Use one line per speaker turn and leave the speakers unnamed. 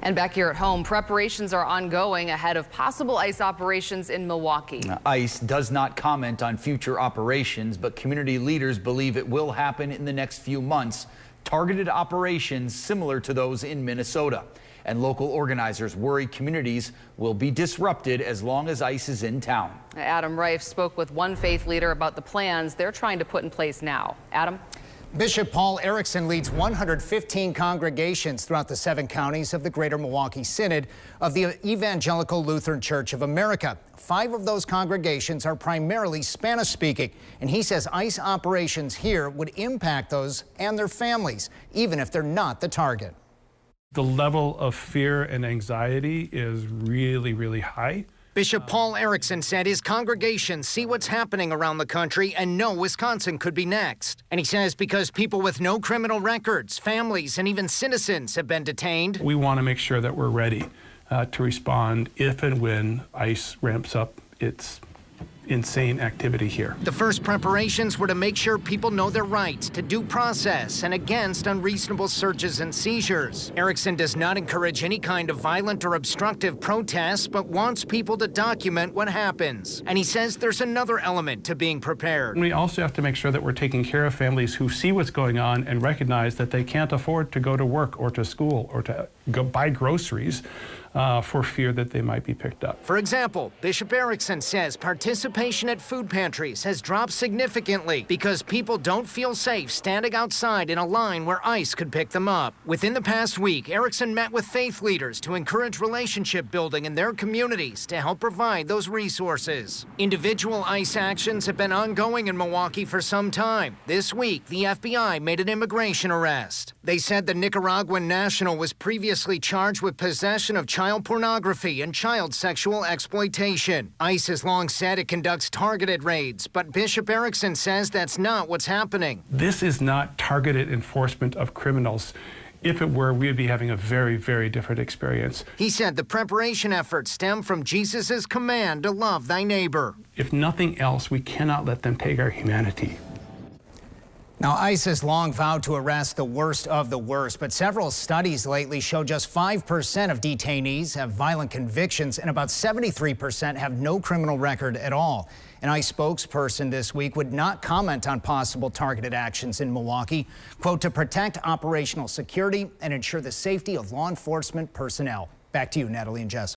And back here at home, preparations are ongoing ahead of possible ICE operations in Milwaukee.
ICE does not comment on future operations, but community leaders believe it will happen in the next few months. Targeted operations similar to those in Minnesota. And local organizers worry communities will be disrupted as long as ICE is in town.
Adam Reif spoke with one faith leader about the plans they're trying to put in place now. Adam?
Bishop Paul Erickson leads 115 congregations throughout the 7 counties of the Greater Milwaukee Synod of the Evangelical Lutheran Church of America. 5 of those congregations are primarily Spanish-speaking, and he says ICE operations here would impact those and their families, even if they're not the target.
The level of fear and anxiety is really, really high.
Bishop Paul Erickson said his congregations see what's happening around the country and know Wisconsin could be next. And he says because people with no criminal records, families, and even citizens have been detained.
We want to make sure that we're ready to respond if and when ICE ramps up its insane activity here.
The first preparations were to make sure people know their rights to due process and against unreasonable searches and seizures. Erickson does not encourage any kind of violent or obstructive protests, but wants people to document what happens. And he says there's another element to being prepared.
We also have to make sure that we're taking care of families who see what's going on and recognize that they can't afford to go to work or to school or to go buy groceries for fear that they might be picked up.
For example, Bishop Erickson says participation at food pantries has dropped significantly because people don't feel safe standing outside in a line where ICE could pick them up. Within the past week, Erickson met with faith leaders to encourage relationship building in their communities to help provide those resources. Individual ICE actions have been ongoing in Milwaukee for some time. This week, the FBI made an immigration arrest. They said the Nicaraguan national was previously charged with possession of child pornography and child sexual exploitation. ICE has long said it conducts targeted raids, but Bishop Erickson says that's not what's happening.
This is not targeted enforcement of criminals. If it were, we would be having a very, very different experience.
He said the preparation efforts stem from Jesus' command to love thy neighbor.
If nothing else, we cannot let them take our humanity.
Now, ICE has long vowed to arrest the worst of the worst, but several studies lately show just 5% of detainees have violent convictions and about 73% have no criminal record at all. An ICE spokesperson this week would not comment on possible targeted actions in Milwaukee, quote, to protect operational security and ensure the safety of law enforcement personnel. Back to you, Natalie and Jess.